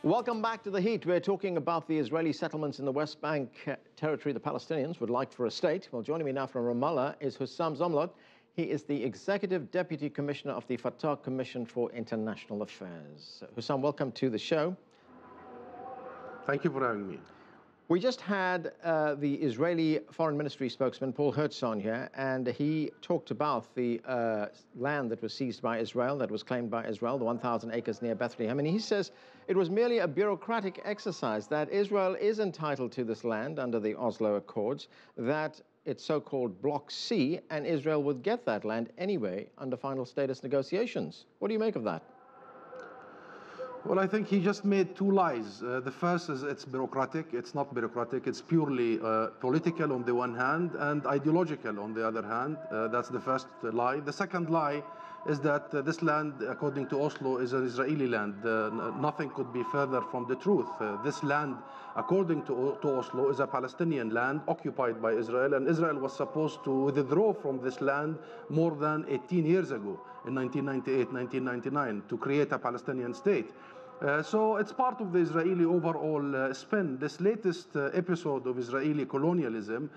Welcome back to The Heat. We're talking about the Israeli settlements in the West Bank territory the Palestinians would like for a state. Well, joining me now from Ramallah is Husam Zomlot. He is the Executive Deputy Commissioner of the Fatah Commission for International Affairs. Husam, welcome to the show. Thank you for having me. We just had the Israeli Foreign Ministry spokesman, Paul Hertz, on here, and he talked about the land that was seized by Israel, that was claimed by Israel, the 1,000 acres near Bethlehem. And he says it was merely a bureaucratic exercise, that Israel is entitled to this land under the Oslo Accords, that it's so-called Block C, and Israel would get that land anyway under final status negotiations. What do you make of that? Well, I think he just made two lies. The first is it's bureaucratic. It's not bureaucratic. It's purely political on the one hand and ideological on the other hand. That's the first lie. The second lie is that this land, according to Oslo, is an Israeli land. Nothing could be further from the truth. This land, according to Oslo, is a Palestinian land occupied by Israel, and Israel was supposed to withdraw from this land more than 18 years ago, in 1998, 1999, to create a Palestinian state. So it's part of the Israeli overall spin. This latest episode of Israeli colonialism,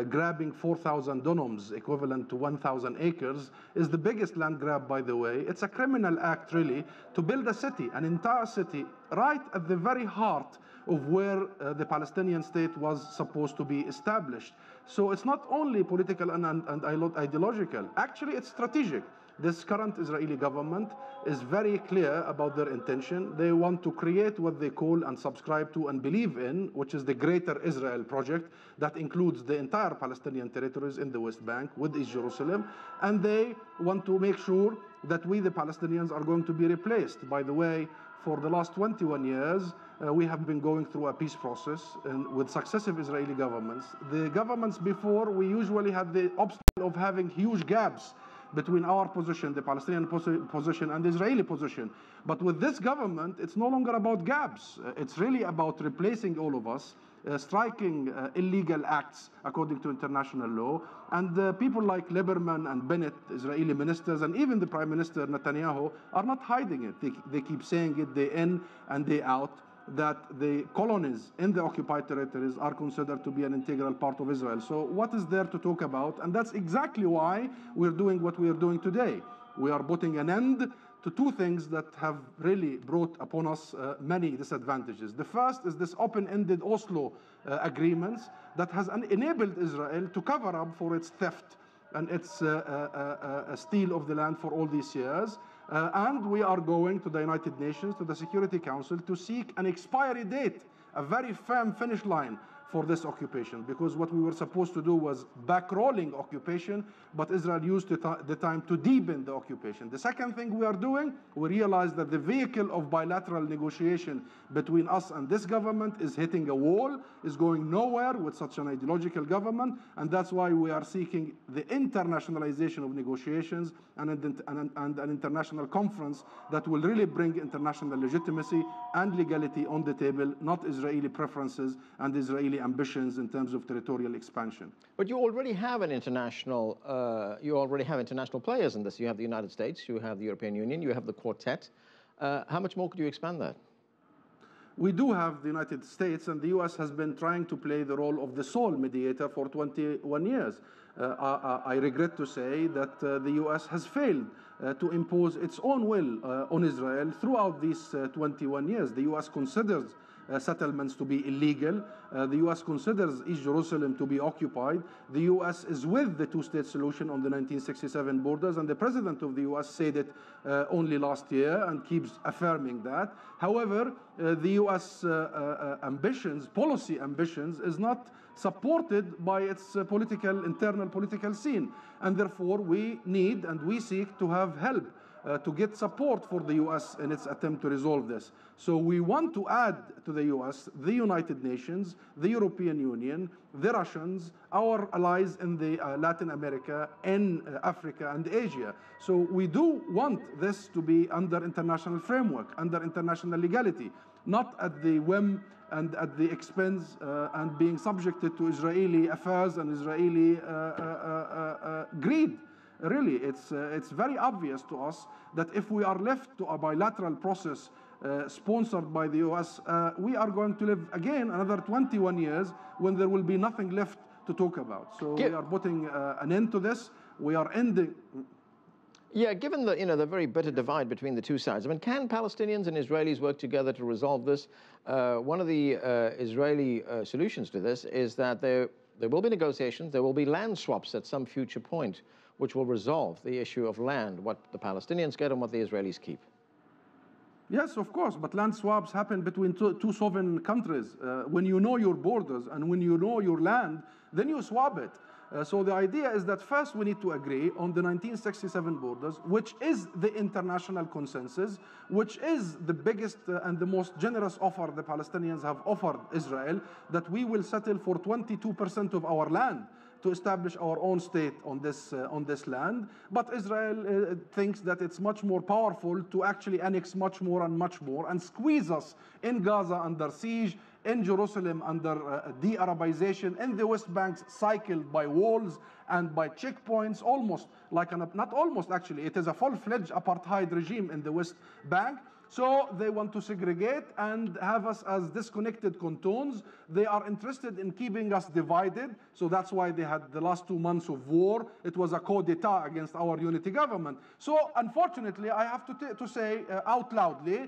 grabbing 4,000 dunams, equivalent to 1,000 acres, is the biggest land grab, by the way. It's a criminal act, really, to build a city, an entire city, right at the very heart of where the Palestinian state was supposed to be established. So it's not only political and ideological. Actually, it's strategic. This current Israeli government is very clear about their intention. They want to create what they call and subscribe to and believe in, which is the Greater Israel project that includes the entire Palestinian territories in the West Bank with East Jerusalem. And they want to make sure that we, the Palestinians, are going to be replaced. By the way, for the last 21 years, we have been going through a peace process with successive Israeli governments. The governments before, we usually had the obstacle of having huge gaps between our position, the Palestinian position, and the Israeli position. But with this government, it's no longer about gaps. It's really about replacing all of us, striking illegal acts according to international law. And people like Lieberman and Bennett, Israeli ministers, and even the Prime Minister Netanyahu are not hiding it. They keep saying it day in and day out, that the colonies in the occupied territories are considered to be an integral part of Israel. So what is there to talk about? And that's exactly why we're doing what we are doing today. We are putting an end to two things that have really brought upon us many disadvantages. The first is this open-ended Oslo agreements that has enabled Israel to cover up for its theft and its steal of the land for all these years. And we are going to the United Nations, to the Security Council, to seek an expiry date, a very firm finish line for this occupation, because what we were supposed to do was back-rolling occupation, but Israel used the time to deepen the occupation. The second thing we are doing, we realize that the vehicle of bilateral negotiation between us and this government is hitting a wall, is going nowhere with such an ideological government, and that's why we are seeking the internationalization of negotiations and an international conference that will really bring international legitimacy and legality on the table, not Israeli preferences and Israeli ambitions in terms of territorial expansion. But you already have an international, players in this. You have the United States, you have the European Union, you have the Quartet. How much more could you expand that? We do have the United States, and the U.S. has been trying to play the role of the sole mediator for 21 years. I regret to say that the U.S. has failed to impose its own will on Israel throughout these 21 years. The U.S. considers settlements to be illegal. The U.S. considers East Jerusalem to be occupied. The U.S. is with the two-state solution on the 1967 borders, and the President of the U.S. said it only last year and keeps affirming that. However, the U.S. policy ambitions, is not supported by its internal political scene. And therefore, we need and we seek to have help to get support for the U.S. in its attempt to resolve this. So we want to add to the U.S. the United Nations, the European Union, the Russians, our allies in the Latin America, in Africa and Asia. So we do want this to be under international framework, under international legality, not at the whim and at the expense and being subjected to Israeli affairs and Israeli greed. Really, it's very obvious to us that if we are left to a bilateral process sponsored by the US, we are going to live again another 21 years when there will be nothing left to talk about. So we are putting an end to this. We are ending. Yeah, given the, the very bitter divide between the two sides, I mean, can Palestinians and Israelis work together to resolve this? One of the Israeli solutions to this is that there will be negotiations, there will be land swaps at some future point, which will resolve the issue of land, what the Palestinians get and what the Israelis keep. Yes, of course, but land swaps happen between two sovereign countries. When you know your borders and when you know your land, then you swap it. So the idea is that first we need to agree on the 1967 borders, which is the international consensus, which is the biggest and the most generous offer the Palestinians have offered Israel, that we will settle for 22% of our land to establish our own state on this land. But Israel thinks that it's much more powerful to actually annex much more and squeeze us in Gaza under siege, in Jerusalem under de-Arabization, in the West Bank cycled by walls and by checkpoints, almost like not almost actually, it is a full-fledged apartheid regime in the West Bank. So they want to segregate and have us as disconnected cantons. They are interested in keeping us divided. So that's why they had the last 2 months of war. It was a coup d'etat against our unity government. So unfortunately, I have to say out loudly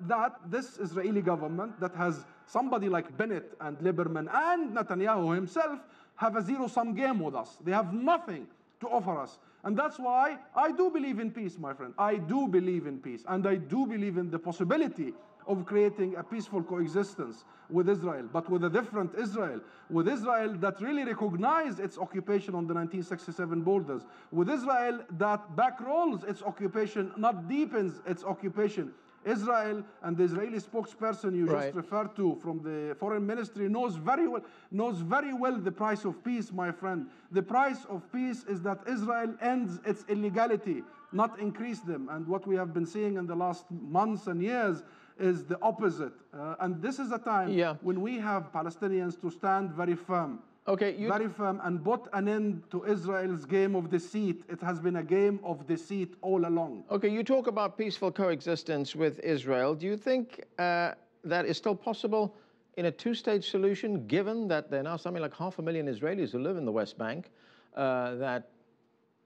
that this Israeli government that has somebody like Bennett and Lieberman and Netanyahu himself have a zero-sum game with us. They have nothing to offer us. And that's why I do believe in peace, my friend. I do believe in peace. And I do believe in the possibility of creating a peaceful coexistence with Israel, but with a different Israel. With Israel that really recognized its occupation on the 1967 borders. With Israel that backrolls its occupation, not deepens its occupation. Israel and the Israeli spokesperson you just referred to from the foreign ministry knows very well the price of peace, my friend. The price of peace is that Israel ends its illegality, not increase them. And what we have been seeing in the last months and years is the opposite. And this is a time when we have Palestinians to stand very firm. Very firm and put an end to Israel's game of deceit. It has been a game of deceit all along. Okay, you talk about peaceful coexistence with Israel. Do you think that is still possible in a two-state solution, given that there are now something like 500,000 Israelis who live in the West Bank, that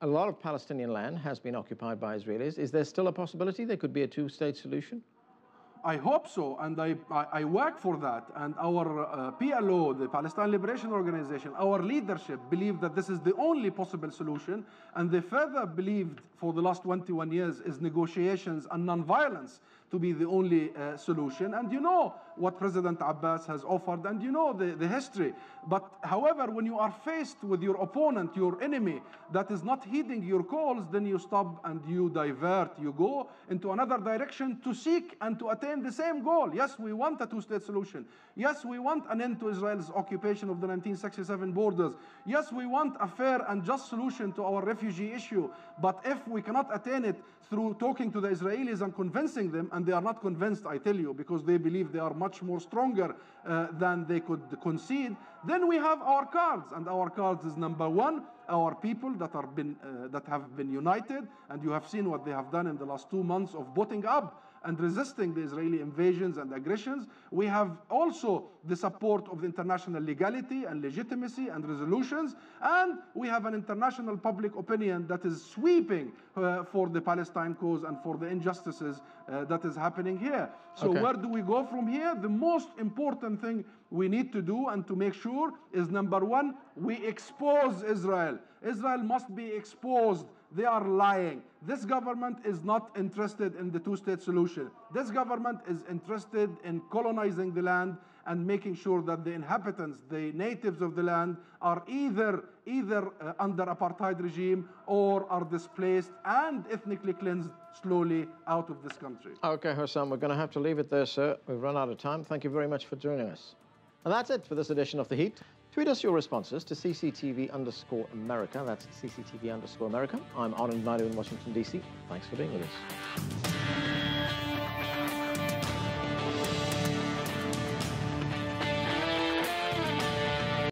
a lot of Palestinian land has been occupied by Israelis? Is there still a possibility there could be a two-state solution? I hope so, and I work for that. And our PLO, the Palestine Liberation Organization, our leadership believe that this is the only possible solution. And they further believed for the last 21 years is negotiations and non-violence to be the only solution. And you know what President Abbas has offered, and you know the history. But however, when you are faced with your opponent, your enemy, that is not heeding your calls, then you stop and you divert. You go into another direction to seek and to attain the same goal. Yes, we want a two-state solution. Yes, we want an end to Israel's occupation of the 1967 borders. Yes, we want a fair and just solution to our refugee issue. But if we cannot attain it through talking to the Israelis and convincing them, and they are not convinced, I tell you, because they believe they are much more stronger than they could concede, then we have our cards. And our cards is number one, our people that have been united, and you have seen what they have done in the last 2 months of butting up and resisting the Israeli invasions and aggressions. We have also the support of the international legality and legitimacy and resolutions, and we have an international public opinion that is sweeping for the Palestine cause and for the injustices that is happening here. So where do we go from here? The most important thing we need to do and to make sure is, number one, we expose Israel. Israel must be exposed. They are lying. This government is not interested in the two-state solution. This government is interested in colonizing the land and making sure that the inhabitants, the natives of the land, are either under apartheid regime or are displaced and ethnically cleansed slowly out of this country. Okay, Husam, we're going to have to leave it there, sir. We've run out of time. Thank you very much for joining us. And that's it for this edition of The Heat. Tweet us your responses to CCTV_America. That's CCTV_America. I'm Anand in Washington, D.C. Thanks for being with us.